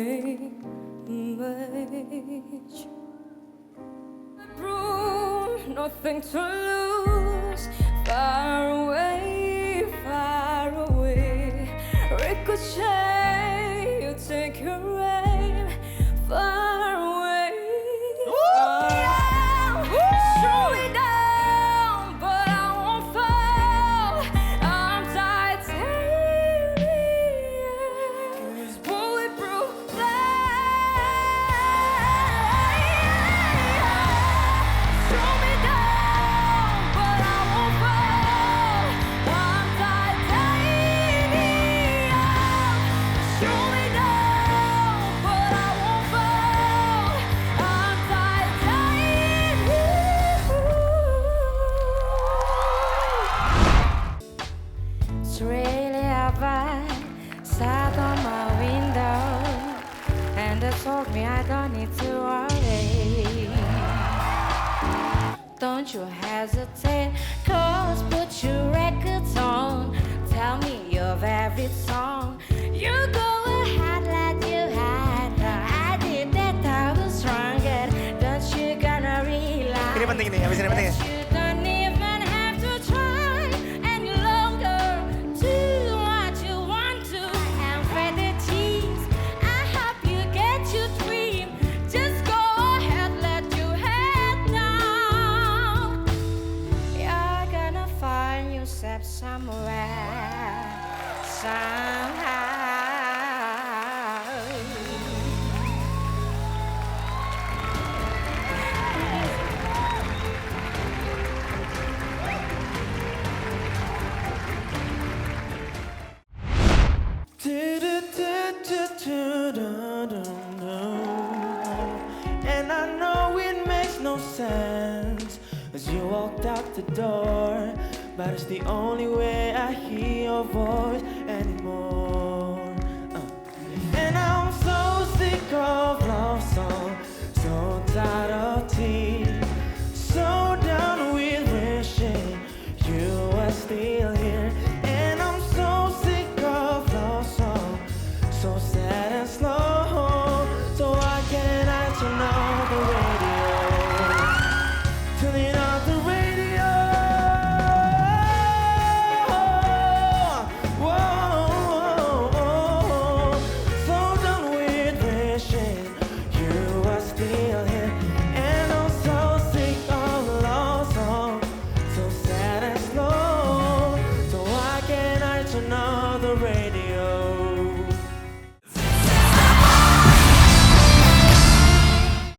image. Room, nothing to lose. Far away, ricochet. You take your aim. Far away, shoot me down, but I won't fall. I'm titanium, bulletproof glass. Shoot me down, but I won't fall. I'm titanium. Shoot me down, but I won't fall. I'm titanium. It's really a vibe. Sat on my window, and they told me I don't need to worry. Don't you hesitate, cause put your records on. Tell me your favorite song. You go ahead, let you hide. I did that, I was stronger. Don't you gonna realize? Ini penting nih, habis ini penting ya. You don't even have to try any longer. Do what you want to and fade the tease. I hope you get your dream. Just go ahead, let your head down. You're gonna find yourself somewhere, somehow. And I know it makes no sense as you walked out the door, but it's the only way I hear your voice.